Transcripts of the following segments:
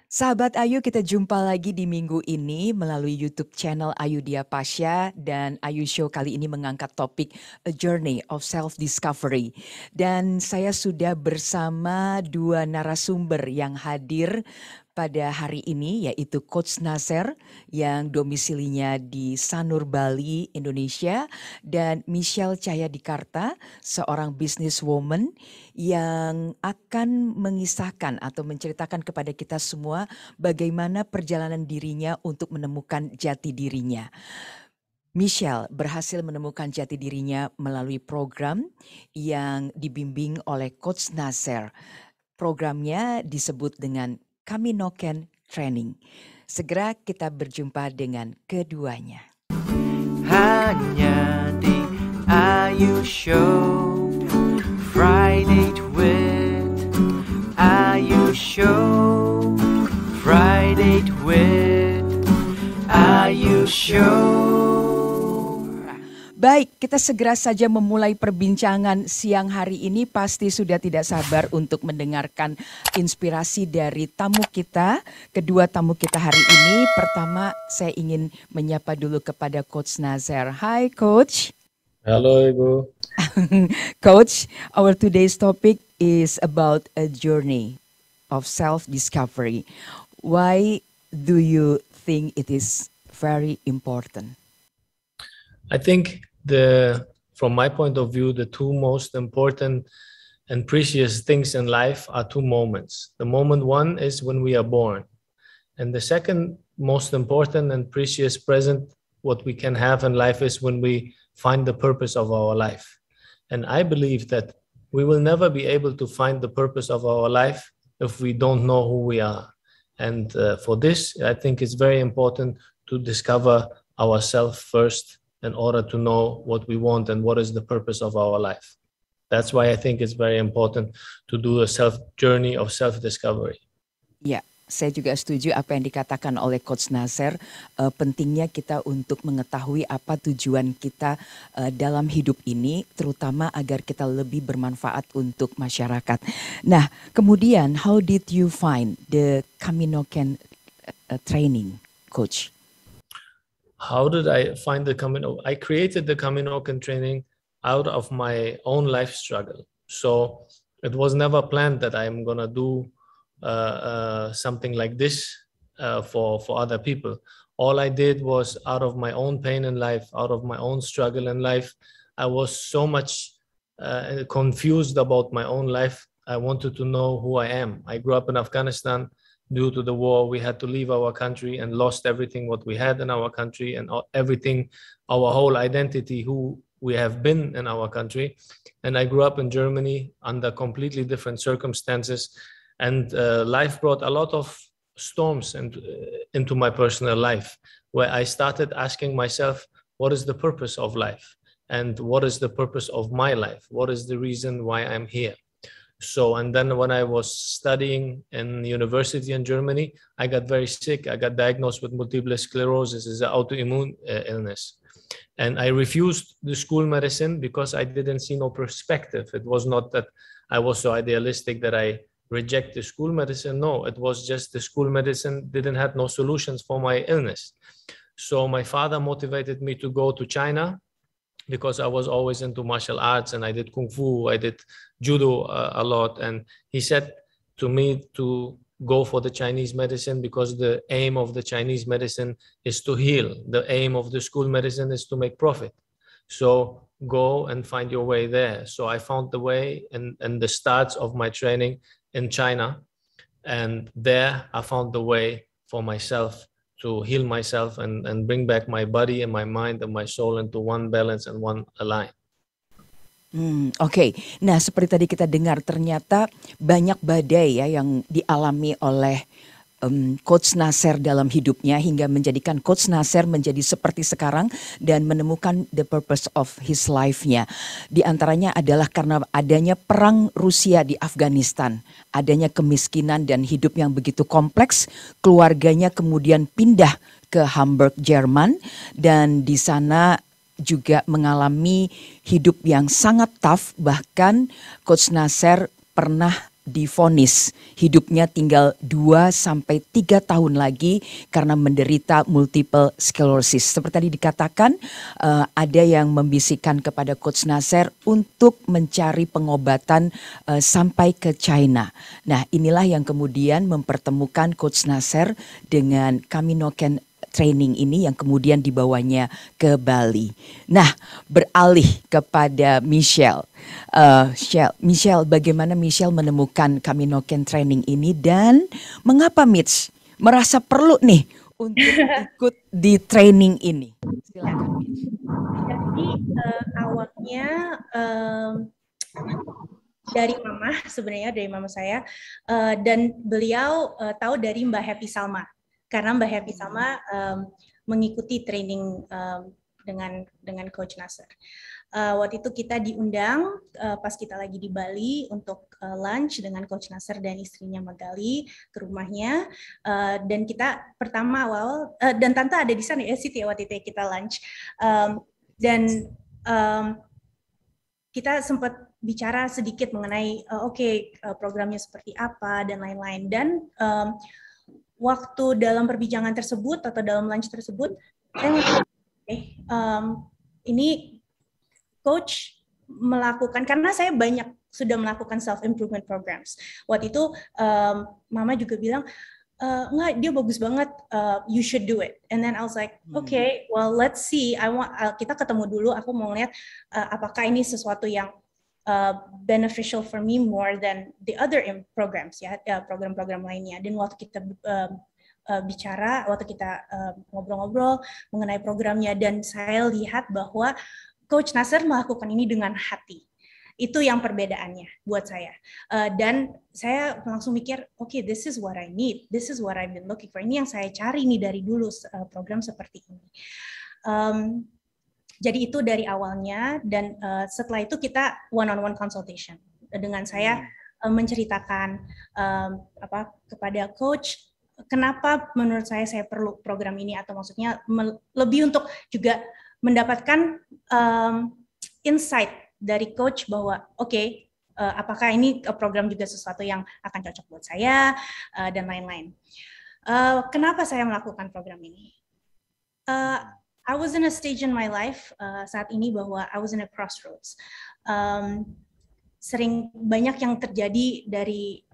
Sahabat Ayu, kita jumpa lagi di minggu ini melalui YouTube channel Ayu Dia Pasha, dan Ayu Show kali ini mengangkat topik A Journey of Self-Discovery. Dan saya sudah bersama dua narasumber yang hadir pada hari ini, yaitu Coach Nasser yang domisilinya di Sanur, Bali, Indonesia, dan Michelle Cahyadikarta, seorang businesswoman yang akan mengisahkan atau menceritakan kepada kita semua bagaimana perjalanan dirinya untuk menemukan jati dirinya. Michelle berhasil menemukan jati dirinya melalui program yang dibimbing oleh Coach Nasser. Programnya disebut dengan Kaminoken Training. Segera kita berjumpa dengan keduanya. Hanya di Ayu Show, Friday with Ayu Show, Friday with Ayu Show. Baik, kita segera saja memulai perbincangan siang hari ini. Pasti sudah tidak sabar untuk mendengarkan inspirasi dari tamu kita. Kedua tamu kita hari ini. Pertama, saya ingin menyapa dulu kepada Coach Nasser. Hai Coach. Halo Ibu. Coach, our today's topic is about a journey of self-discovery. Why do you think it is very important? I think from my point of view, the two most important and precious things in life are two moments. The moment one is when we are born. And the second most important and precious present what we can have in life is when we find the purpose of our life. And I believe that we will never be able to find the purpose of our life if we don't know who we are. And for this, I think it's very important to discover ourselves first in order to know what we want and what is the purpose of our life. That's why I think it's very important to do a journey of self-discovery. Ya, saya juga setuju apa yang dikatakan oleh Coach Nasser. Pentingnya kita untuk mengetahui apa tujuan kita dalam hidup ini, terutama agar kita lebih bermanfaat untuk masyarakat. Nah, kemudian how did you find the Kaminoken training, Coach? How did I find the Kaminoken? I created the Kaminoken training out of my own life struggle. So it was never planned that I'm going to do something like this for other people. All I did was out of my own pain in life, out of my own struggle in life. I was so much confused about my own life. I wanted to know who I am. I grew up in Afghanistan. Due to the war, we had to leave our country and lost everything what we had in our country and everything, our whole identity, who we have been in our country. And I grew up in Germany under completely different circumstances. And life brought a lot of storms into my personal life, where I started asking myself, what is the purpose of life? And what is the purpose of my life? What is the reason why I'm here? So, and then when I was studying in university in Germany, I got very sick. I got diagnosed with multiple sclerosis, is an autoimmune illness. And I refused the school medicine because I didn't see no perspective. It was not that I was so idealistic that I reject the school medicine. No, it was just the school medicine didn't have no solutions for my illness. So my father motivated me to go to China, because I was always into martial arts and I did Kung Fu, I did Judo a lot. And he said to me to go for the Chinese medicine because the aim of the Chinese medicine is to heal. The aim of the school medicine is to make profit. So go and find your way there. So I found the way and the starts of my training in China. And there I found the way for myself to heal myself and bring back my body and my mind and my soul into one balance and one align. Oke. Nah, seperti tadi kita dengar, ternyata banyak badai ya yang dialami oleh Coach Nasser dalam hidupnya hingga menjadikan Coach Nasser menjadi seperti sekarang dan menemukan the purpose of his life-nya. Di antaranya adalah karena adanya perang Rusia di Afghanistan, adanya kemiskinan dan hidup yang begitu kompleks, keluarganya kemudian pindah ke Hamburg, Jerman, dan di sana juga mengalami hidup yang sangat tough. Bahkan Coach Nasser pernah divonis hidupnya tinggal 2 sampai 3 tahun lagi karena menderita multiple sclerosis. Seperti tadi dikatakan, ada yang membisikkan kepada Coach Nasser untuk mencari pengobatan sampai ke China. Nah, inilah yang kemudian mempertemukan Coach Nasser dengan Camino Can training ini yang kemudian dibawanya ke Bali. Nah, beralih kepada Michelle. Michelle, bagaimana Michelle menemukan Camino Can training ini dan mengapa Mitch merasa perlu nih untuk ikut di training ini? Silakan Mitch. Jadi awalnya dari mama saya, dan beliau tahu dari Mbak Happy Salma. Karena Mbak Happy Salma mengikuti training dengan Coach Nasser. Waktu itu kita diundang pas kita lagi di Bali untuk lunch dengan Coach Nasser dan istrinya Magali ke rumahnya. Dan kita pertama awal dan Tante ada di sana ya, Siti, waktu itu kita lunch. Dan kita sempat bicara sedikit mengenai programnya seperti apa dan lain-lain. Dan waktu dalam perbincangan tersebut atau dalam lunch tersebut, saya ini coach melakukan, karena saya sudah melakukan self improvement programs. Waktu itu mama juga bilang, enggak, dia bagus banget, you should do it. And then I was like, okay, well let's see. Kita ketemu dulu. Aku mau lihat apakah ini sesuatu yang beneficial for me more than the other programs, ya, program-program lainnya. Dan waktu kita bicara, waktu kita ngobrol-ngobrol mengenai programnya, dan saya lihat bahwa Coach Nasser melakukan ini dengan hati. Itu yang perbedaannya buat saya. Dan saya langsung mikir, okay, this is what I need, this is what I've been looking for. Ini yang saya cari nih dari dulu, program seperti ini. Jadi itu dari awalnya, dan setelah itu kita one-on-one consultation dengan saya, menceritakan kepada coach kenapa menurut saya perlu program ini, atau maksudnya lebih untuk juga mendapatkan insight dari coach bahwa apakah ini program juga sesuatu yang akan cocok buat saya dan lain-lain. Kenapa saya melakukan program ini? I was in a stage in my life saat ini bahwa I was in a crossroads. Sering banyak yang terjadi dari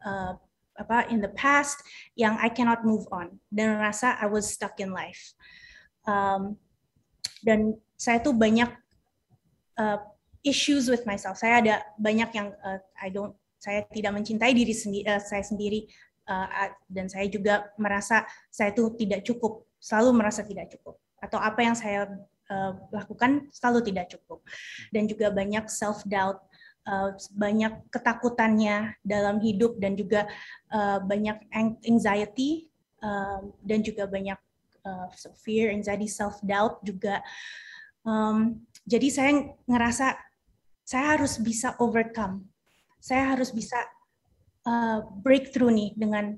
in the past yang I cannot move on, dan rasa I was stuck in life. Dan saya tuh banyak issues with myself. Saya ada banyak yang saya tidak mencintai diri saya sendiri, dan saya juga merasa saya tuh tidak cukup, selalu merasa tidak cukup. Atau apa yang saya lakukan selalu tidak cukup. Dan juga banyak self-doubt, banyak ketakutannya dalam hidup, dan juga banyak anxiety, dan juga banyak fear, anxiety, self-doubt juga. Jadi saya ngerasa saya harus bisa overcome. Saya harus bisa breakthrough nih dengan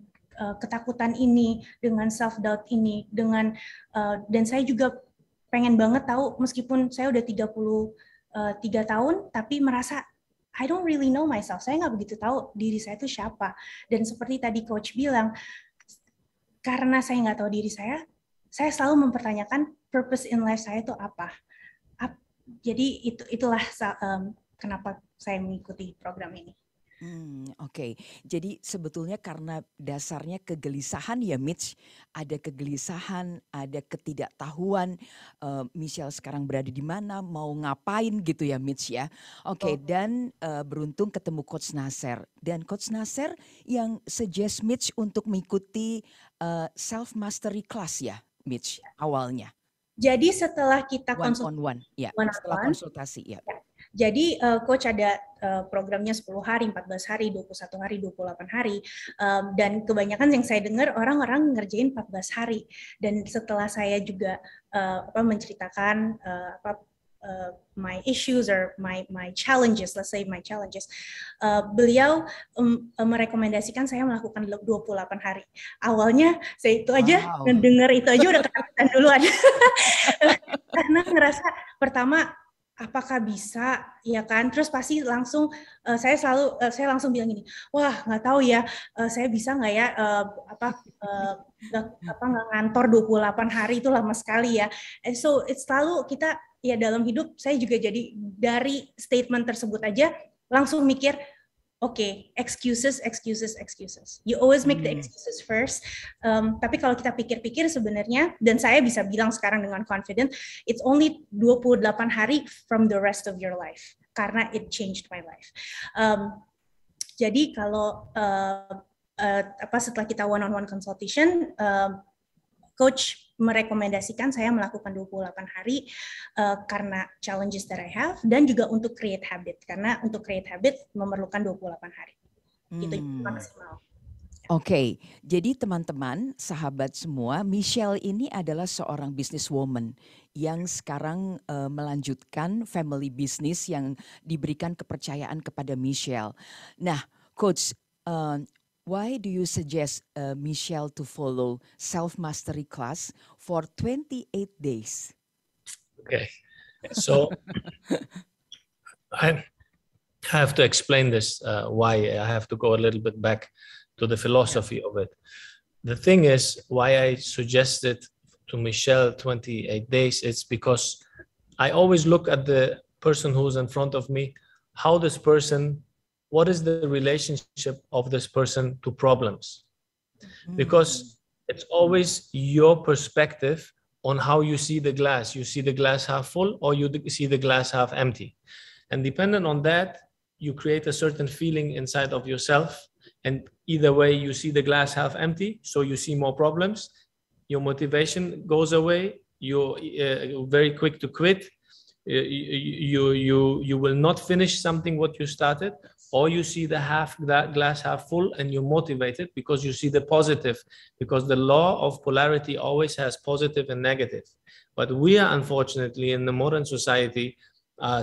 ketakutan ini, dengan self-doubt ini, dan saya juga pengen banget tahu, meskipun saya udah 33 tahun, tapi merasa I don't really know myself. Saya nggak begitu tahu diri saya itu siapa. Dan seperti tadi Coach bilang, karena saya nggak tahu diri saya selalu mempertanyakan purpose in life saya itu apa. Jadi itulah kenapa saya mengikuti program ini. Oke. Jadi sebetulnya karena dasarnya kegelisahan ya Mitch, ada kegelisahan, ada ketidaktahuan, Michelle sekarang berada di mana, mau ngapain gitu ya Mitch ya. Oke, dan beruntung ketemu Coach Nasser, dan Coach Nasser yang suggest Mitch untuk mengikuti self mastery class ya Mitch awalnya. Jadi setelah kita setelah konsultasi ya. Jadi coach ada programnya 10 hari, 14 hari, 21 hari, 28 hari. Dan kebanyakan yang saya dengar orang-orang ngerjain 14 hari. Dan setelah saya juga menceritakan my issues or my challenges, let's say my challenges, beliau merekomendasikan saya melakukan 28 hari. Awalnya saya itu aja, dengar itu aja udah ketakutan duluan. Karena ngerasa pertama apakah bisa, ya kan? Terus pasti langsung saya langsung bilang gini, wah nggak tahu ya, saya bisa nggak ya nggak ngantor 28 hari itu lama sekali ya. So it's selalu kita ya dalam hidup saya juga jadi dari statement tersebut aja langsung mikir, okay, excuses. You always make the excuses first. Tapi kalau kita pikir-pikir sebenarnya, dan saya bisa bilang sekarang dengan confident, it's only 28 hari from the rest of your life. Karena it changed my life. Jadi kalau setelah kita one-on-one consultation, coach merekomendasikan saya melakukan 28 hari karena challenges that I have, dan juga untuk create habit, karena untuk create habit memerlukan 28 hari. Itu maksimal. Oke, jadi teman-teman, sahabat semua, Michelle ini adalah seorang businesswoman yang sekarang melanjutkan family business yang diberikan kepercayaan kepada Michelle. Nah, Coach, why do you suggest Michelle to follow self-mastery class for 28 days? Okay, so I have to explain this, why I have to go a little bit back to the philosophy of it. The thing is, why I suggested to Michelle 28 days, it's because I always look at the person who's in front of me, what is the relationship of this person to problems? Because it's always your perspective on how you see the glass. You see the glass half full or you see the glass half empty. And depending on that, you create a certain feeling inside of yourself. And either way, you see the glass half empty, so you see more problems. Your motivation goes away. You're very quick to quit. You will not finish something what you started. Or you see the glass half full and you're motivated because you see the positive, because the law of polarity always has positive and negative. But we are unfortunately in the modern society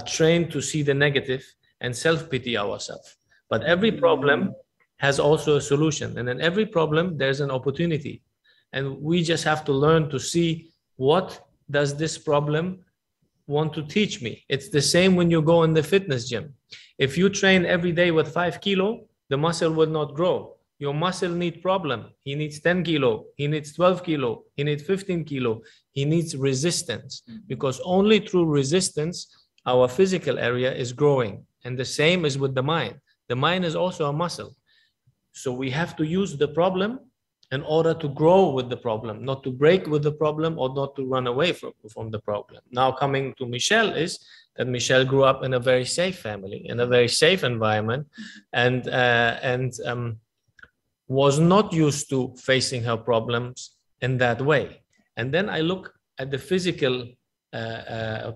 trained to see the negative and self-pity ourselves. But every problem has also a solution, and in every problem there's an opportunity. And we just have to learn to see, what does this problem want to teach me? It's the same when you go in the fitness gym. If you train every day with 5 kilo, the muscle will not grow. Your muscle needs problem. He needs 10 kilo. He needs 12 kilo. He needs 15 kilo. He needs resistance, because only through resistance, our physical area is growing. And the same is with the mind. The mind is also a muscle. So we have to use the problem in order to grow with the problem, not to break with the problem or not to run away from the problem. Now coming to Michelle is that Michelle grew up in a very safe family, in a very safe environment, and was not used to facing her problems in that way. And then I look at the physical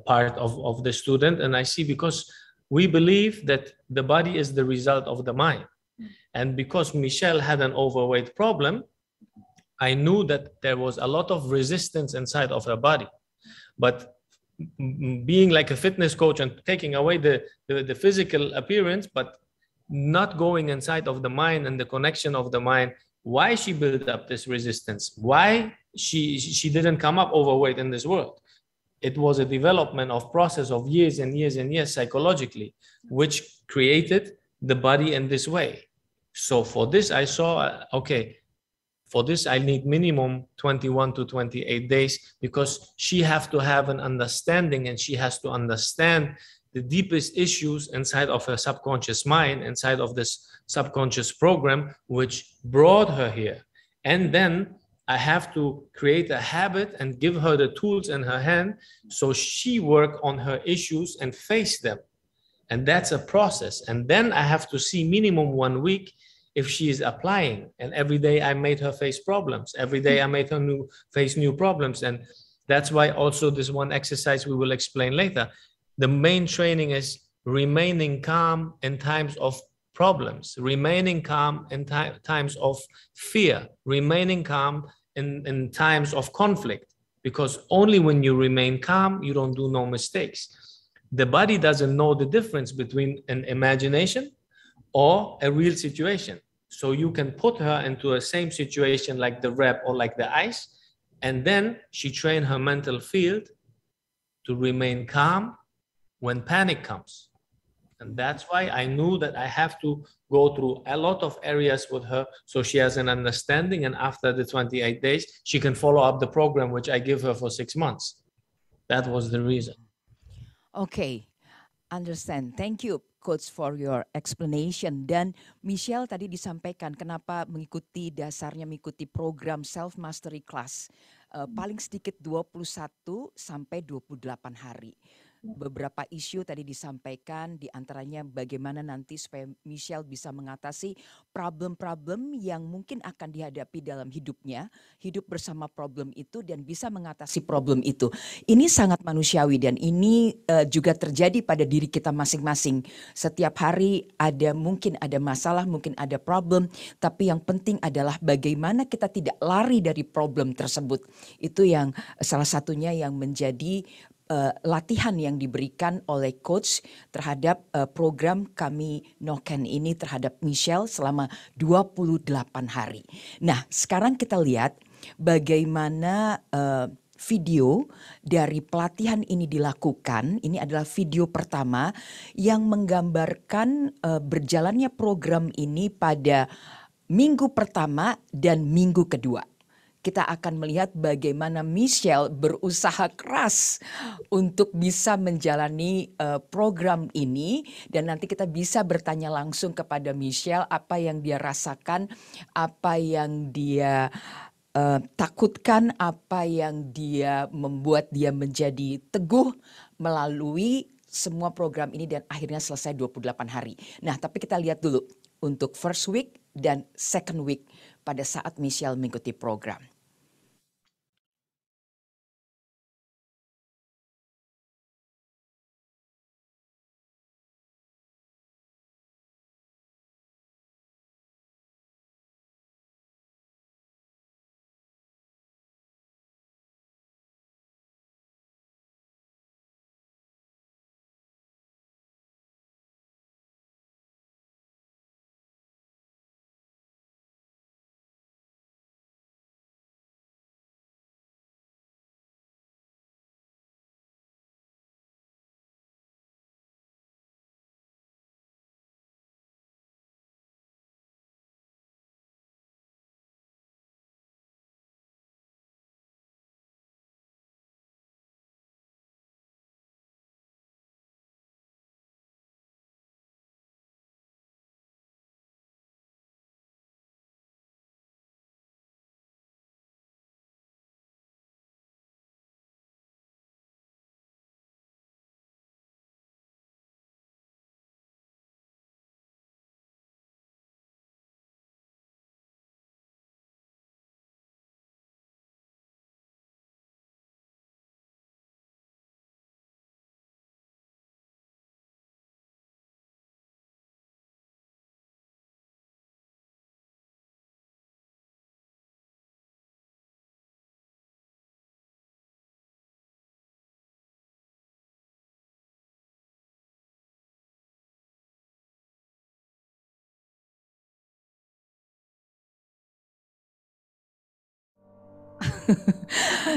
part of the student, and I see, because we believe that the body is the result of the mind. And because Michelle had an overweight problem, I knew that there was a lot of resistance inside of her body. But being like a fitness coach and taking away the physical appearance, but not going inside of the mind and the connection of the mind, why she built up this resistance, why she didn't come up overweight in this world. It was a development of process of years and years and years psychologically, which created the body in this way. So for this, I saw, okay, for this, I need minimum 21 to 28 days, because she has to have an understanding, and she has to understand the deepest issues inside of her subconscious mind, inside of this subconscious program, which brought her here. And then I have to create a habit and give her the tools in her hand, so she work on her issues and face them. And that's a process. And then I have to see minimum 1 week if she is applying. And every day I made her face problems. Every day I made her face new problems. And that's why also this one exercise we will explain later. The main training is remaining calm in times of problems, remaining calm in times of fear, remaining calm in times of conflict. Because only when you remain calm, you don't do no mistakes. The body doesn't know the difference between an imagination or a real situation. So you can put her into a same situation like the rep or like the ice, and then she train her mental field to remain calm when panic comes. And that's why I knew that I have to go through a lot of areas with her so she has an understanding, and after the 28 days, she can follow up the program which I give her for 6 months. That was the reason. Okay, understand. Thank you, Coach, for your explanation. Dan Michelle tadi disampaikan kenapa dasarnya mengikuti program Self Mastery Class paling sedikit 21 sampai 28 hari. Beberapa isu tadi disampaikan, diantaranya bagaimana nanti supaya Michelle bisa mengatasi problem-problem yang mungkin akan dihadapi dalam hidupnya, hidup bersama problem itu dan bisa mengatasi problem itu. Ini sangat manusiawi dan ini juga terjadi pada diri kita masing-masing. Setiap hari mungkin ada masalah, mungkin ada problem, tapi yang penting adalah bagaimana kita tidak lari dari problem tersebut. Itu yang salah satunya yang menjadi latihan yang diberikan oleh coach terhadap program Kami Noken ini terhadap Michelle selama 28 hari. Nah, sekarang kita lihat bagaimana video dari pelatihan ini dilakukan. Ini adalah video pertama yang menggambarkan berjalannya program ini pada minggu pertama dan minggu kedua. Kita akan melihat bagaimana Michelle berusaha keras untuk bisa menjalani program ini, dan nanti kita bisa bertanya langsung kepada Michelle apa yang dia rasakan, apa yang dia takutkan, apa yang dia membuat dia menjadi teguh melalui semua program ini dan akhirnya selesai 28 hari. Nah, tapi kita lihat dulu untuk first week dan second week pada saat Michelle mengikuti program.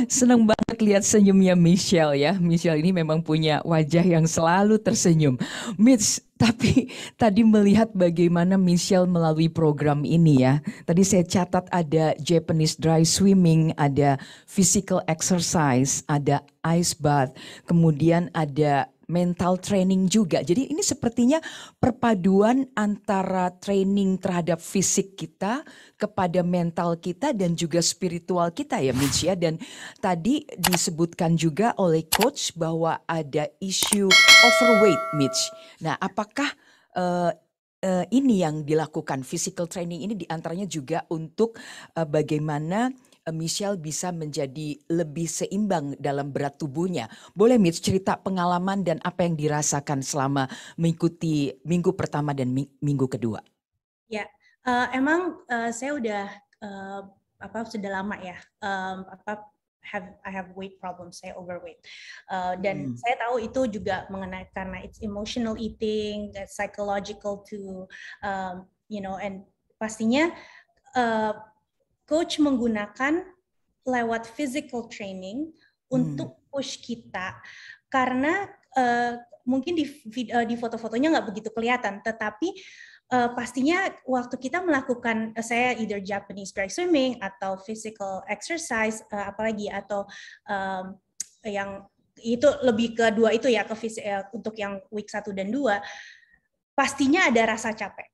Senang banget lihat senyumnya Michelle ya. Michelle ini memang punya wajah yang selalu tersenyum. Mitch, tapi tadi melihat bagaimana Michelle melalui program ini ya. Tadi saya catat ada Japanese dry swimming, ada physical exercise, ada ice bath, kemudian ada mental training juga. Jadi ini sepertinya perpaduan antara training terhadap fisik kita kepada mental kita dan juga spiritual kita ya Mitch ya. Dan tadi disebutkan juga oleh coach bahwa ada isu overweight Mitch. Nah, apakah ini yang dilakukan physical training ini diantaranya juga untuk bagaimana Michelle bisa menjadi lebih seimbang dalam berat tubuhnya. Boleh Mitch cerita pengalaman dan apa yang dirasakan selama mengikuti minggu pertama dan minggu kedua? Ya, emang saya udah sudah lama ya I have weight problems, saya overweight, dan saya tahu itu juga mengenai karena it's emotional eating, that's psychological too, and pastinya coach menggunakan lewat physical training untuk push kita karena mungkin di foto-fotonya nggak begitu kelihatan, tetapi pastinya waktu kita melakukan saya either Japanese dry swimming atau physical exercise apalagi atau yang itu lebih ke dua itu ya, untuk yang week 1 dan 2, pastinya ada rasa capek.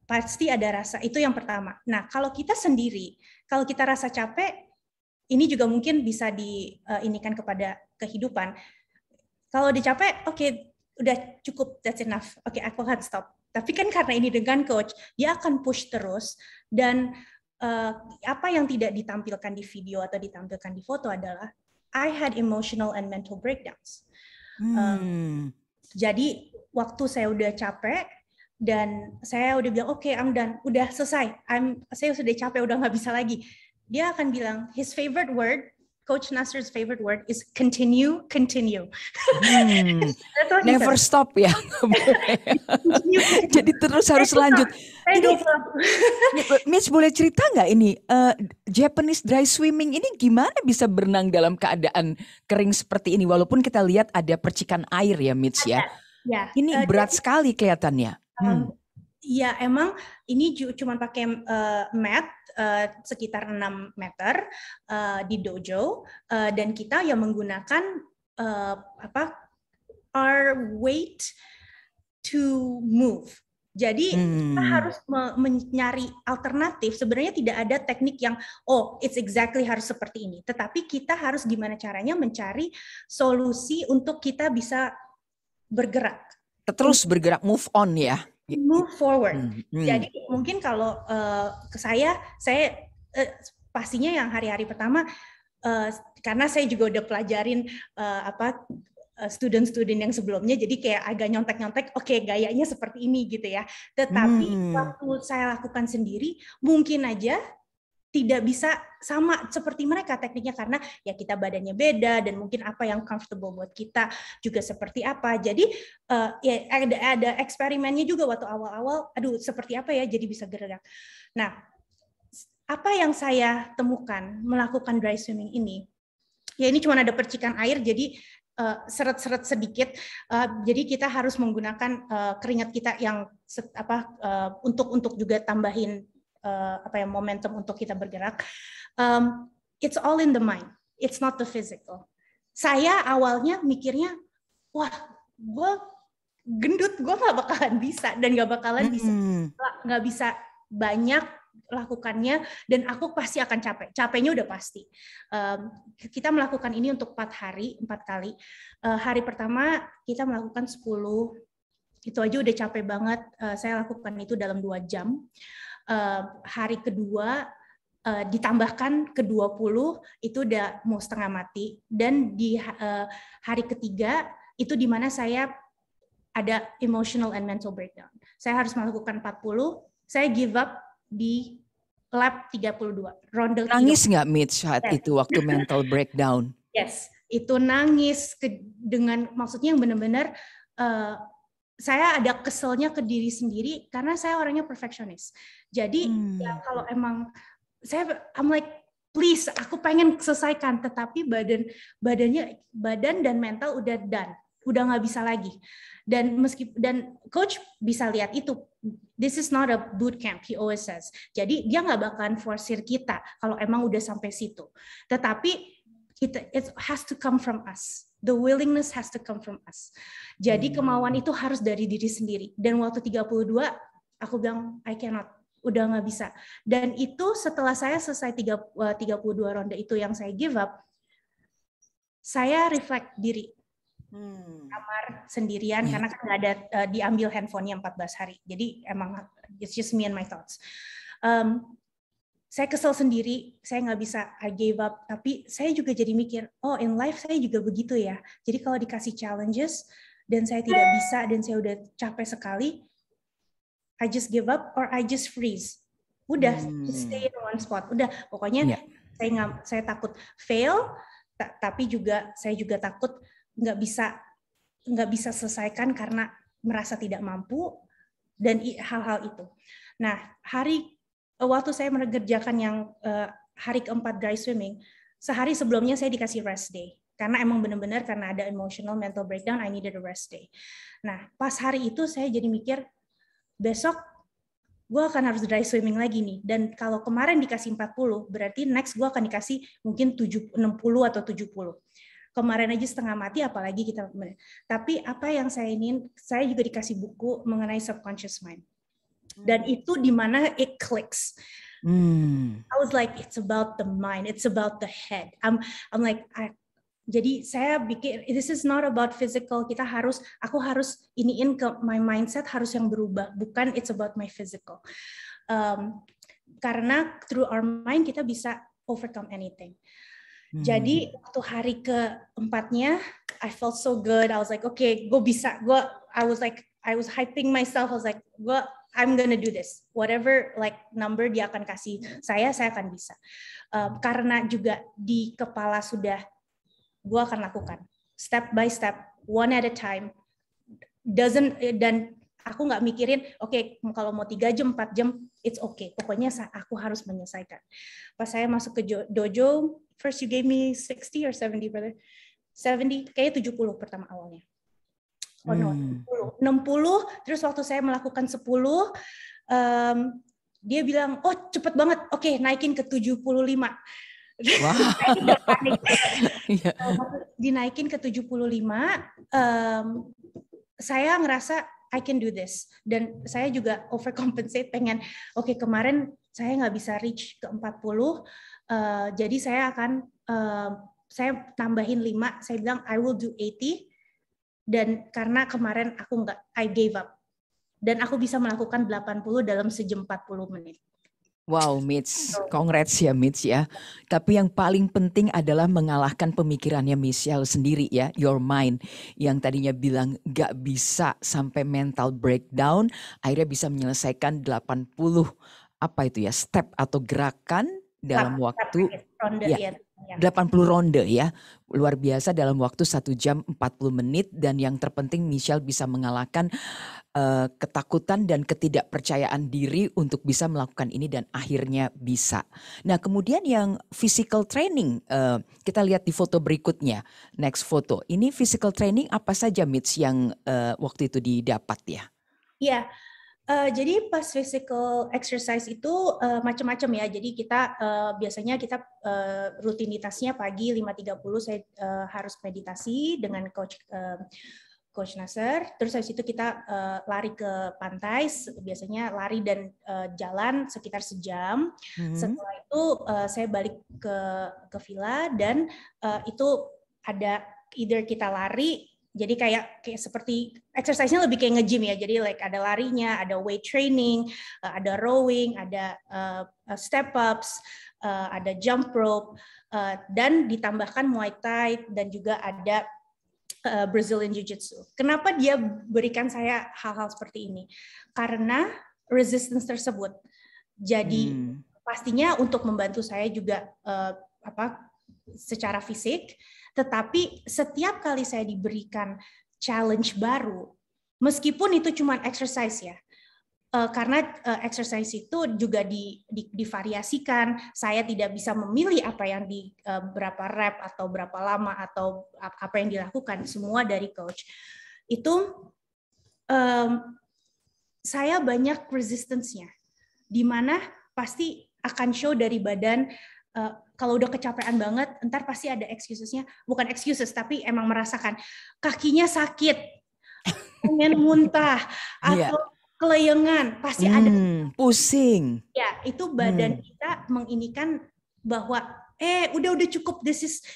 Pasti ada rasa, itu yang pertama. Nah, kalau kita sendiri, kalau kita rasa capek, ini juga mungkin bisa diinikan kepada kehidupan. Kalau udah capek, oke, udah cukup, that's enough. Oke, aku akan stop. Tapi kan karena ini dengan coach, dia akan push terus, dan apa yang tidak ditampilkan di video atau ditampilkan di foto adalah I had emotional and mental breakdowns. Jadi waktu saya udah capek dan saya udah bilang oke, I'm done, udah selesai, saya sudah capek, udah nggak bisa lagi. Dia akan bilang his favorite word, Coach Nasr's favorite word is continue. Never stop ya. Jadi terus harus lanjut. Mitch, boleh cerita nggak ini Japanese dry swimming ini gimana bisa berenang dalam keadaan kering seperti ini, walaupun kita lihat ada percikan air ya Mitch ya. Ini berat sekali kelihatannya. Ya emang ini cuma pakai mat sekitar 6 meter di dojo, dan kita yang menggunakan our weight to move. Jadi kita harus mencari alternatif. Sebenarnya tidak ada teknik yang it's exactly harus seperti ini. Tetapi kita harus gimana caranya mencari solusi untuk kita bisa bergerak. Terus bergerak, move on ya. Move forward. Jadi mungkin kalau ke saya pastinya yang hari-hari pertama, karena saya juga udah pelajarin student-student yang sebelumnya, jadi kayak agak nyontek-nyontek, oke, gayanya seperti ini gitu ya. Tetapi waktu saya lakukan sendiri, mungkin aja tidak bisa sama seperti mereka tekniknya, karena ya kita badannya beda dan mungkin apa yang comfortable buat kita juga seperti apa. Jadi ya ada eksperimennya juga waktu awal-awal, seperti apa ya jadi bisa gerak. Nah, apa yang saya temukan melakukan dry swimming ini, ya ini cuma ada percikan air, jadi seret-seret sedikit, jadi kita harus menggunakan keringat kita yang untuk juga tambahin momentum untuk kita bergerak. It's all in the mind, it's not the physical. Saya awalnya mikirnya, wah, gue gendut, gue nggak bakalan bisa dan nggak bisa banyak lakukannya, dan aku pasti akan capeknya udah pasti. Kita melakukan ini untuk 4 kali. Hari pertama kita melakukan 10, itu aja udah capek banget. Saya lakukan itu dalam 2 jam. Hari kedua ditambahkan ke 20, itu udah mau setengah mati. Dan di hari ketiga itu di mana saya ada emotional and mental breakdown. Saya harus melakukan 40, saya give up di lap 32, ronde. Nangis nggak Mitch saat itu waktu mental breakdown? Yes, itu nangis dengan maksudnya yang benar-benar saya ada keselnya ke diri sendiri karena saya orangnya perfeksionis. Jadi ya kalau emang I'm like, please, aku pengen selesaikan, tetapi badan dan mental udah done, udah nggak bisa lagi. Dan coach bisa lihat itu. This is not a boot camp, he always says. Jadi dia nggak bakalan forsir kita kalau emang udah sampai situ. Tetapi it has to come from us. The willingness has to come from us. Jadi kemauan itu harus dari diri sendiri. Dan waktu 32, aku bilang, I cannot, udah nggak bisa. Dan itu setelah saya selesai 32 ronde itu yang saya give up, saya reflect diri. Kamar sendirian, karena kan nggak ada diambil handphonenya 14 hari. Jadi emang it's just me and my thoughts. Saya kesel sendiri, saya nggak bisa, I gave up. Tapi saya juga jadi mikir, in life saya juga begitu ya. Jadi kalau dikasih challenges dan saya tidak bisa dan saya udah capek sekali, I just give up or I just freeze. Udah, just stay in one spot. Udah, pokoknya saya takut fail, tapi saya juga takut nggak bisa selesaikan karena merasa tidak mampu dan hal-hal itu. Nah, waktu saya mengerjakan yang hari keempat dry swimming, sehari sebelumnya saya dikasih rest day karena emang benar-benar karena ada emotional mental breakdown, I needed a rest day. Nah, pas hari itu saya jadi mikir, besok gue akan harus dry swimming lagi nih. Dan kalau kemarin dikasih 40, berarti next gue akan dikasih mungkin 60 atau 70. Kemarin aja setengah mati, apalagi kita. Tapi apa yang saya ingin, saya juga dikasih buku mengenai subconscious mind. Dan itu di mana it clicks. I was like, it's about the mind, it's about the head. I'm like, jadi saya pikir this is not about physical. Aku harus iniin ke my mindset harus yang berubah, bukan it's about my physical. Karena through our mind kita bisa overcome anything. Jadi waktu hari keempatnya, I felt so good. I was like, okay, gue bisa. I was hyping myself. I was like, I'm gonna do this. Whatever like number dia akan kasih saya akan bisa. Karena juga di kepala sudah gue akan lakukan step by step, one at a time. Dan aku nggak mikirin, oke, kalau mau 3 jam, 4 jam, it's okay. Pokoknya aku harus menyelesaikan. Pas saya masuk ke dojo, first you gave me 60 or 70, brother? 70, kayaknya 70 pertama awalnya. Oh no, 60. Terus waktu saya melakukan 10, dia bilang, oh cepet banget, oke, naikin ke 75. Wow. Dinaikin ke 75, saya ngerasa I can do this. Dan saya juga overcompensate, pengen, oke, kemarin saya nggak bisa reach ke 40, jadi saya akan, saya tambahin 5, saya bilang I will do 80, dan karena kemarin aku nggak, I gave up. Dan aku bisa melakukan 80 dalam sejam 40 menit. Wow, Mitch, congrats ya Mitch ya. Tapi yang paling penting adalah mengalahkan pemikirannya Michelle sendiri ya, your mind. Yang tadinya bilang gak bisa sampai mental breakdown, akhirnya bisa menyelesaikan 80 apa itu ya, step atau gerakan dalam waktu ronde, ya, 80 ronde ya. Luar biasa dalam waktu 1 jam 40 menit. Dan yang terpenting Michelle bisa mengalahkan ketakutan dan ketidakpercayaan diri untuk bisa melakukan ini dan akhirnya bisa. Nah kemudian yang physical training, kita lihat di foto berikutnya, next foto. Ini physical training apa saja Mitch yang waktu itu didapat ya? Iya. Jadi pas physical exercise itu macam-macam ya. Jadi kita biasanya kita rutinitasnya pagi 5.30 saya harus meditasi dengan Coach Nasser. Terus habis itu kita lari ke pantai, biasanya lari dan jalan sekitar sejam. Setelah itu saya balik ke villa dan itu ada either kita lari. Jadi kayak seperti exercise-nya lebih kayak nge-gym ya. Jadi like ada larinya, ada weight training, ada rowing, ada step ups, ada jump rope, dan ditambahkan Muay Thai dan juga ada Brazilian Jiu-Jitsu. Kenapa dia berikan saya hal-hal seperti ini? Karena resistance tersebut. Jadi pastinya untuk membantu saya juga secara fisik. Tetapi setiap kali saya diberikan challenge baru, meskipun itu cuma exercise ya, karena exercise itu juga divariasikan, saya tidak bisa memilih apa yang di berapa rep atau berapa lama atau apa yang dilakukan, semua dari coach. Itu saya banyak resistance-nya, di mana pasti akan show dari badan. Kalau udah kecapean banget, ntar pasti ada excusesnya. Bukan excuses, tapi emang merasakan kakinya sakit, pengen muntah, atau keleyengan, pasti ada. Pusing. Ya, itu badan kita menginikan bahwa, udah cukup,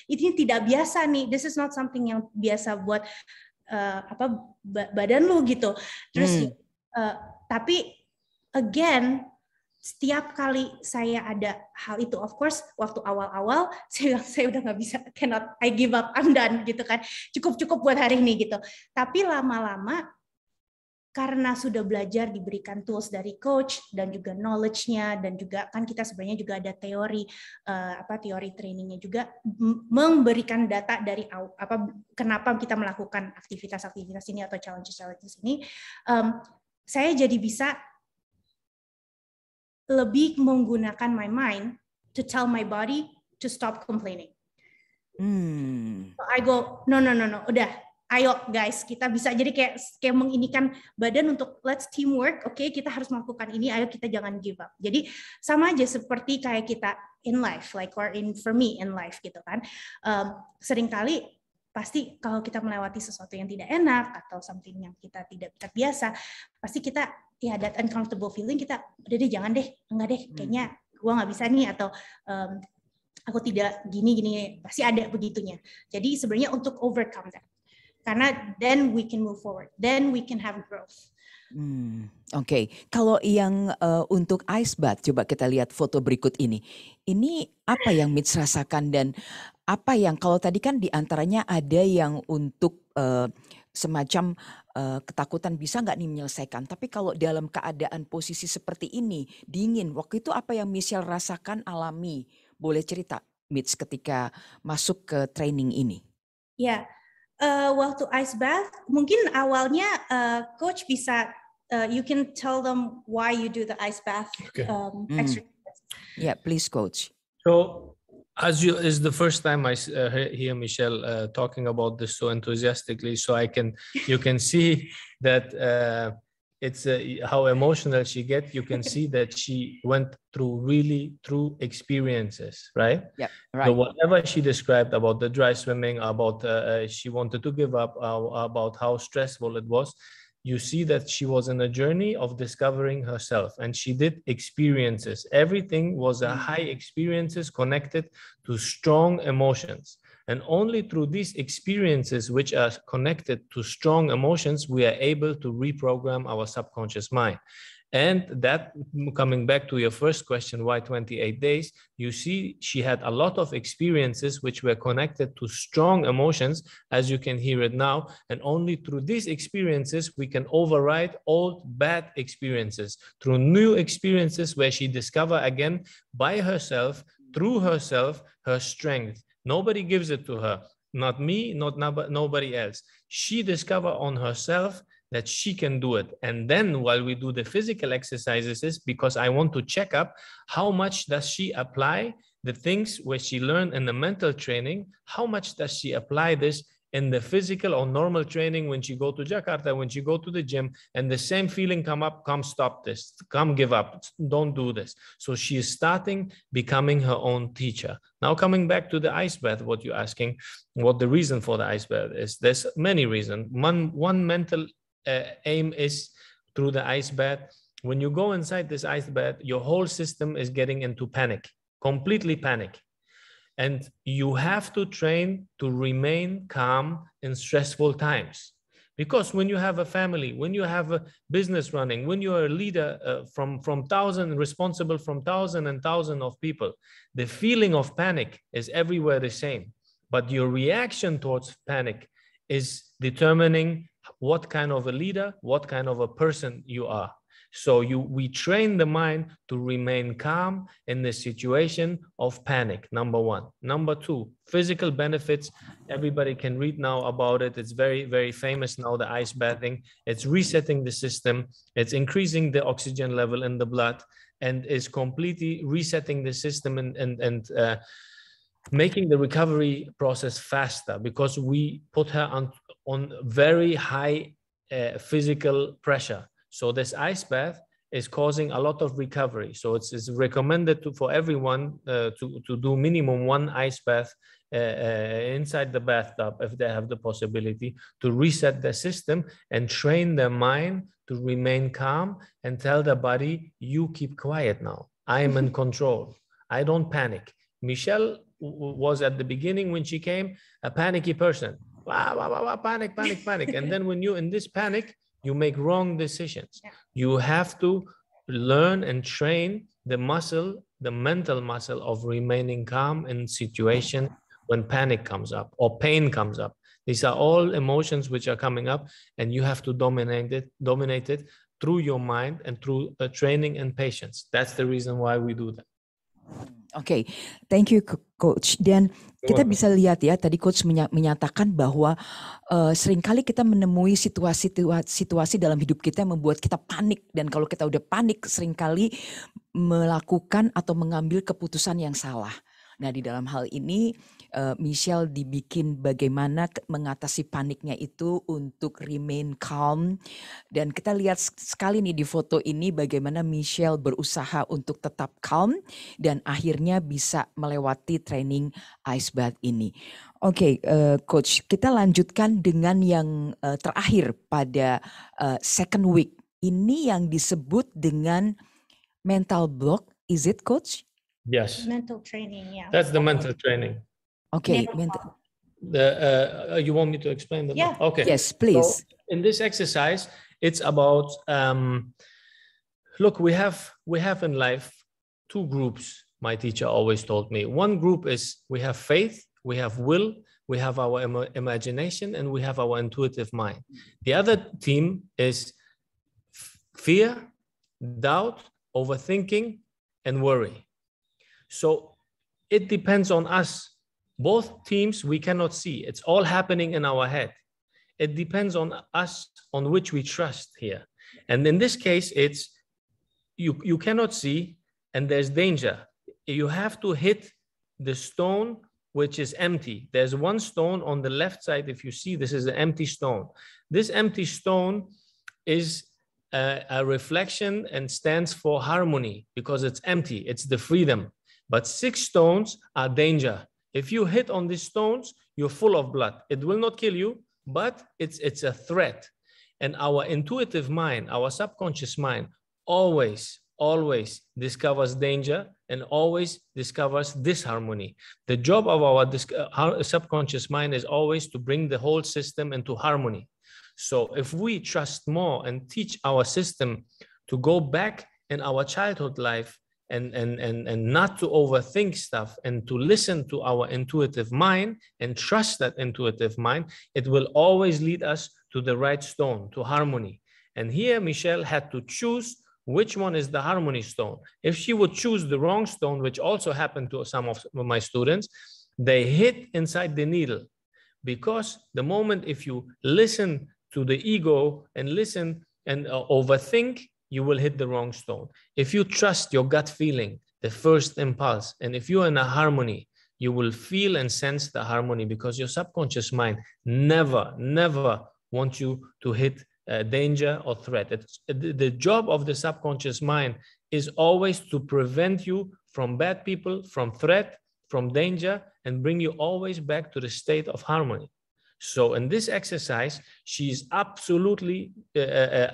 ini tidak biasa nih, this is not something yang biasa buat badan lu gitu. Terus, tapi again, setiap kali saya ada hal itu, of course, waktu awal-awal saya udah nggak bisa, I give up, I'm done gitu kan, cukup buat hari ini gitu. Tapi lama-lama karena sudah belajar, diberikan tools dari coach dan juga knowledge-nya, dan juga kan kita sebenarnya juga ada teori trainingnya juga, memberikan data dari kenapa kita melakukan aktivitas-aktivitas ini atau challenges ini, saya jadi bisa lebih menggunakan my mind to tell my body to stop complaining. Hmm. So I go, no, udah, ayo guys, kita bisa jadi kayak menginikan badan untuk let's teamwork, oke, kita harus melakukan ini, ayo kita jangan give up. Jadi sama aja seperti kayak kita in life, like or for me in life gitu kan. Seringkali pasti kalau kita melewati sesuatu yang tidak enak atau something yang kita tidak terbiasa, pasti kita ya that uncomfortable feeling kita udah deh jangan deh, enggak deh, kayaknya gua nggak bisa nih atau aku tidak gini, pasti ada begitunya. Jadi sebenarnya untuk overcome that. Karena then we can move forward, then we can have growth. Oke. Kalau yang untuk ice bath, coba kita lihat foto berikut ini. Ini apa yang Mitch rasakan dan apa yang kalau tadi kan diantaranya ada yang untuk semacam ketakutan bisa nggak nih menyelesaikan. Tapi kalau dalam keadaan posisi seperti ini, dingin, waktu itu apa yang Michelle rasakan alami? Boleh cerita, Mitch, ketika masuk ke training ini? Ya, waktu ice bath, mungkin awalnya coach bisa, you can tell them why you do the ice bath exercise. Yeah, please, coach. So, as is the first time I hear Michelle talking about this so enthusiastically, so you can see that it's how emotional she gets. You can see that she went through experiences, right? Yeah, right. So whatever she described about the dry swimming, about she wanted to give up, about how stressful it was, you see that she was in a journey of discovering herself, and she did experiences. Everything was a high experiences connected to strong emotions. And only through these experiences, which are connected to strong emotions, we are able to reprogram our subconscious mind. And that, coming back to your first question, why 28 days, you see she had a lot of experiences which were connected to strong emotions, as you can hear it now. And only through these experiences, we can override old bad experiences, through new experiences where she discovered again by herself, through herself, her strength. Nobody gives it to her, not me, not nobody else. She discovered on herself that she can do it. And then while we do the physical exercises, because I want to check up how much does she apply the things where she learned in the mental training, how much does she apply this in the physical or normal training when she go to Jakarta, when she go to the gym, and the same feeling come up, come stop this, come give up, don't do this. So she is starting becoming her own teacher. Now coming back to the ice bath, what you're asking, what the reason for the ice bath is, there's many reasons. One mental aim is through the ice bath. When you go inside this ice bath, your whole system is getting into panic, completely panic. And you have to train to remain calm in stressful times. Because when you have a family, when you have a business running, when you are a leader from thousand, responsible from thousand and thousand of people, the feeling of panic is everywhere the same. But your reaction towards panic is determining what kind of a leader, what kind of a person you are. So we train the mind to remain calm in the situation of panic, number one. Number two, physical benefits. Everybody can read now about it. It's very, very famous now, the ice bathing. It's resetting the system. It's increasing the oxygen level in the blood and is completely resetting the system and making the recovery process faster, because we put her on very high physical pressure. So this ice bath is causing a lot of recovery. So it's recommended for everyone to do minimum one ice bath inside the bathtub if they have the possibility, to reset the system and train their mind to remain calm and tell the body, you keep quiet now. I am in control. I don't panic. Michelle was at the beginning, when she came, a panicky person. Panic. And then when you're in this panic, you make wrong decisions. Yeah. You have to learn and train the muscle, the mental muscle of remaining calm in situation when panic comes up or pain comes up. These are all emotions which are coming up, and you have to dominate it through your mind and through training and patience. That's the reason why we do that. Oke, thank you Coach. Dan kita bisa lihat ya, tadi Coach menyatakan bahwa seringkali kita menemui situasi dalam hidup kita yang membuat kita panik. Dan kalau kita udah panik, seringkali melakukan atau mengambil keputusan yang salah. Nah, di dalam hal ini Michelle dibikin bagaimana mengatasi paniknya itu untuk remain calm. Dan kita lihat sekali nih di foto ini bagaimana Michelle berusaha untuk tetap calm dan akhirnya bisa melewati training ice bath ini. Oke, Coach, kita lanjutkan dengan yang terakhir pada second week. Ini yang disebut dengan mental block, is it, Coach? Yes. Mental training, yeah. That's the mental training. Okay, you want me to explain that? Yeah. Okay. Yes, please. So in this exercise, it's about look, we have in life two groups. My teacher always told me. One group is we have faith, we have will, we have our imagination, and we have our intuitive mind. The other team is fear, doubt, overthinking, and worry. So it depends on us. Both teams we cannot see. It's all happening in our head. It depends on us on which we trust here. And in this case, it's you cannot see and there's danger. You have to hit the stone which is empty. There's one stone on the left side. If you see, this is an empty stone. This empty stone is a reflection and stands for harmony because it's empty. It's the freedom. But 6 stones are danger. If you hit on these stones, you're full of blood. It will not kill you, but it's a threat. And our intuitive mind, our subconscious mind, always discovers danger and always discovers disharmony. The job of our subconscious mind is always to bring the whole system into harmony. So if we trust more and teach our system to go back in our childhood life and not to overthink stuff and to listen to our intuitive mind and trust that intuitive mind, it will always lead us to the right stone, to harmony. And here Michelle had to choose which one is the harmony stone. If she would choose the wrong stone, which also happened to some of my students, they hit inside the needle. Because the moment if you listen to the ego and listen and overthink, you will hit the wrong stone. If you trust your gut feeling, the first impulse, and if you're in a harmony, you will feel and sense the harmony because your subconscious mind never wants you to hit danger or threat. The job of the subconscious mind is always to prevent you from bad people, from threat, from danger, and bring you always back to the state of harmony. So in this exercise, she's absolutely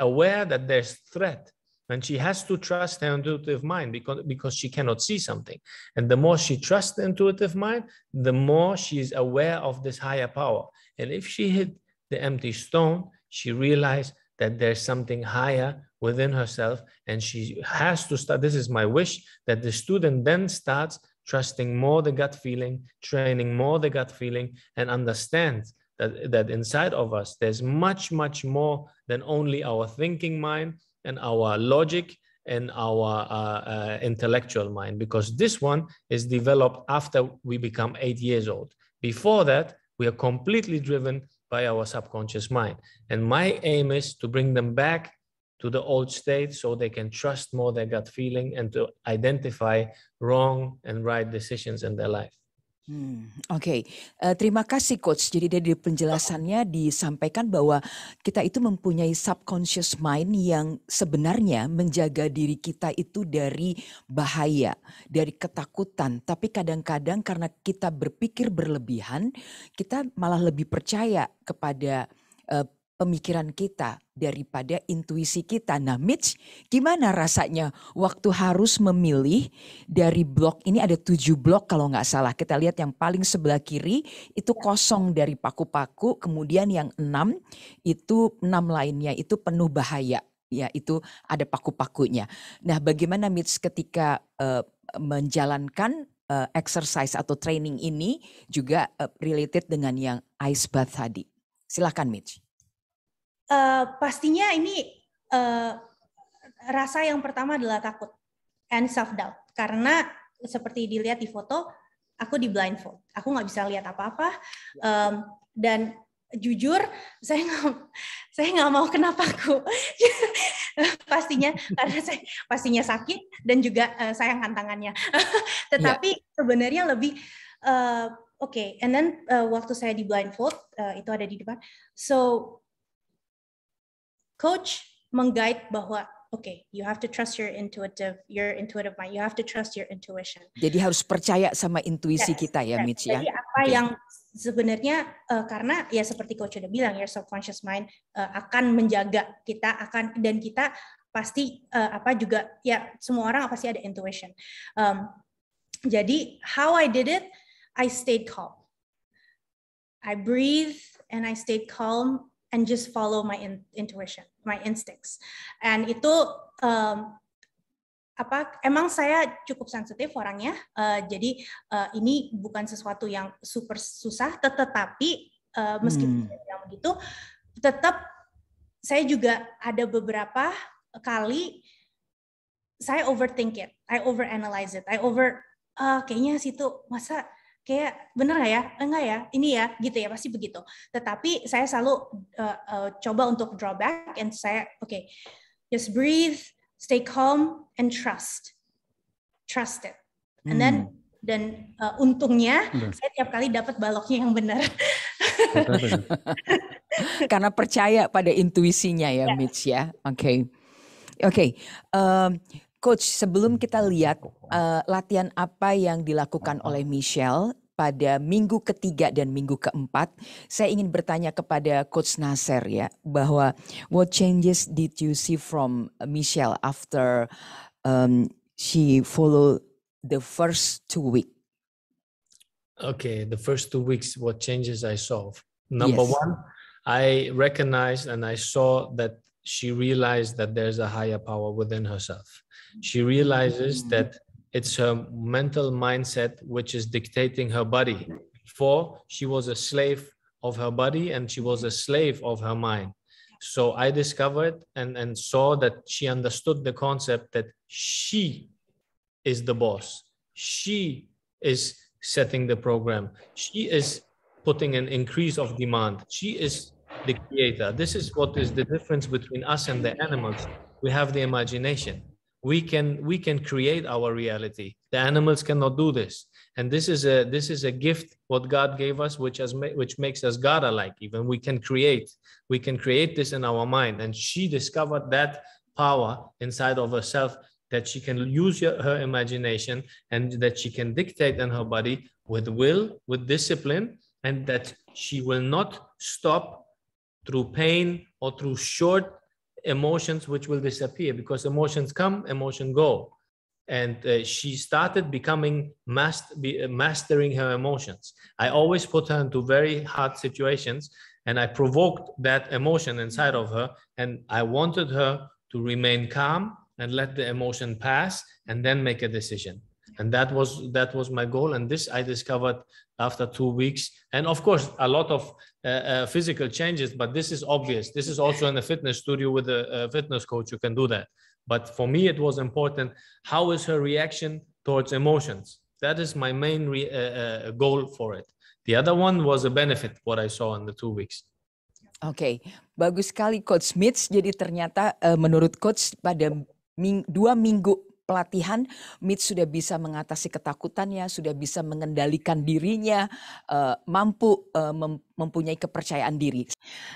aware that there's threat, and she has to trust her intuitive mind because she cannot see something. And the more she trusts the intuitive mind, the more she is aware of this higher power. And if she hit the empty stone, she realized that there's something higher within herself, and she has to start. This is my wish, that the student then starts trusting more the gut feeling, training more the gut feeling, and understands that inside of us, there's much more than only our thinking mind and our logic and our intellectual mind, because this one is developed after we become 8 years old. Before that, we are completely driven by our subconscious mind. And my aim is to bring them back to the old state so they can trust more their gut feeling and to identify wrong and right decisions in their life. Oke. Terima kasih Coach. Jadi dari penjelasannya disampaikan bahwa kita itu mempunyai subconscious mind yang sebenarnya menjaga diri kita itu dari bahaya, dari ketakutan. Tapi kadang-kadang karena kita berpikir berlebihan, kita malah lebih percaya kepada pemikiran kita daripada intuisi kita. Nah, Mitch, gimana rasanya waktu harus memilih dari blok ini? Ada 7 blok kalau nggak salah. Kita lihat yang paling sebelah kiri itu kosong dari paku-paku, kemudian yang 6 lainnya itu penuh bahaya. Ya, itu ada paku-pakunya. Nah, bagaimana Mitch ketika menjalankan exercise atau training ini juga related dengan yang ice bath tadi? Silakan Mitch. Pastinya ini rasa yang pertama adalah takut and self doubt, karena seperti dilihat di foto, aku di blindfold, aku nggak bisa lihat apa-apa, dan jujur saya nggak mau kena paku. Pastinya karena saya pastinya sakit dan juga sayangkan tangannya. Tetapi sebenarnya lebih oke. And then waktu saya di blindfold itu ada di depan. So coach meng-guide bahwa you have to trust your intuitive mind. You have to trust your intuition. Jadi harus percaya sama intuisi kita ya, Mitch ya. Jadi apa yang sebenarnya karena ya seperti coach udah bilang, your subconscious mind akan menjaga kita, dan kita pasti juga ya semua orang pasti ada intuition. Jadi how I did it, I stayed calm. I breathe and I stayed calm and just follow my intuition, my instincts. And itu emang saya cukup sensitif orangnya, jadi ini bukan sesuatu yang super susah, tetapi meskipun bilang begitu, tetap saya juga ada beberapa kali saya overthink it, I overanalyze it, kayaknya situ masa kayak bener nggak ya, enggak ya, ini ya, gitu ya, pasti begitu. Tetapi saya selalu coba untuk draw back, and saya just breathe, stay calm, and trust it. And then untungnya saya tiap kali dapat baloknya yang benar. Karena percaya pada intuisinya ya, Mitch ya. Oke. Coach, sebelum kita lihat latihan apa yang dilakukan oleh Michelle pada minggu ketiga dan minggu keempat, saya ingin bertanya kepada Coach Nasser ya, bahwa what changes did you see from Michelle after she followed the first 2 weeks? Okay, the first 2 weeks, what changes I saw? Number one, I recognized and I saw that she realized that there's a higher power within herself. She realizes that it's her mental mindset which is dictating her body. Before, she was a slave of her body and she was a slave of her mind. So I discovered and saw that she understood the concept that she is the boss. She is setting the program. She is putting an increase of demand. She is the creator. This is what is the difference between us and the animals. We have the imagination. We can create our reality. The animals cannot do this, and this is a gift what God gave us, which makes us God-alike. Even we can create this in our mind, and she discovered that power inside of herself, that she can use her imagination and that she can dictate in her body with will, with discipline, and that she will not stop through pain or through short emotions which will disappear, because emotions come, emotions go. And she started becoming mastering her emotions. I always put her into very hard situations, and I provoked that emotion inside of her, and I wanted her to remain calm and let the emotion pass and then make a decision. And that was my goal, and this I discovered after 2 weeks. And of course, a lot of physical changes, but this is obvious. This is also in a fitness studio with a fitness coach, you can do that. But for me, it was important. How is her reaction towards emotions? That is my main goal for it. The other one was a benefit, what I saw in the 2 weeks. Oke, bagus sekali Coach Mitch. Jadi ternyata menurut Coach pada 2 minggu pelatihan, Mitch sudah bisa mengatasi ketakutannya, sudah bisa mengendalikan dirinya, mampu mempunyai kepercayaan diri.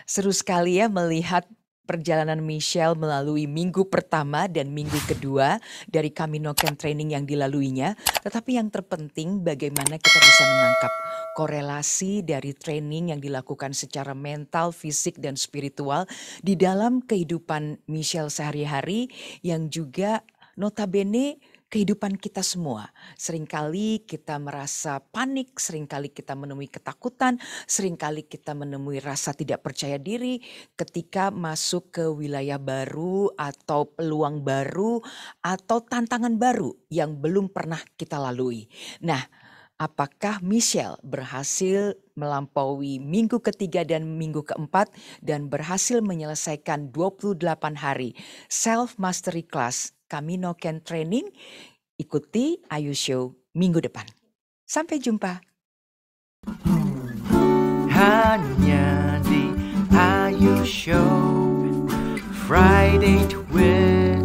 Seru sekali ya melihat perjalanan Michelle melalui minggu pertama dan minggu kedua dari Camino Camp Training yang dilaluinya. Tetapi yang terpenting bagaimana kita bisa menangkap korelasi dari training yang dilakukan secara mental, fisik, dan spiritual di dalam kehidupan Michelle sehari-hari yang juga notabene kehidupan kita semua. Seringkali kita merasa panik, seringkali kita menemui ketakutan, seringkali kita menemui rasa tidak percaya diri ketika masuk ke wilayah baru atau peluang baru atau tantangan baru yang belum pernah kita lalui. Nah, apakah Michelle berhasil melampaui minggu ketiga dan minggu keempat dan berhasil menyelesaikan 28 hari self-mastery class Camino Camp Training? Ikuti Ayu Show minggu depan. Sampai jumpa. Hanya di Ayu Show. Friday with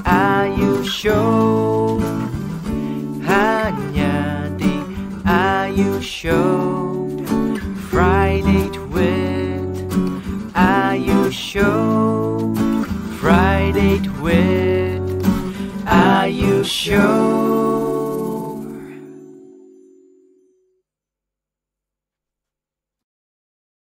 Ayu Show. Hanya di Ayu Show.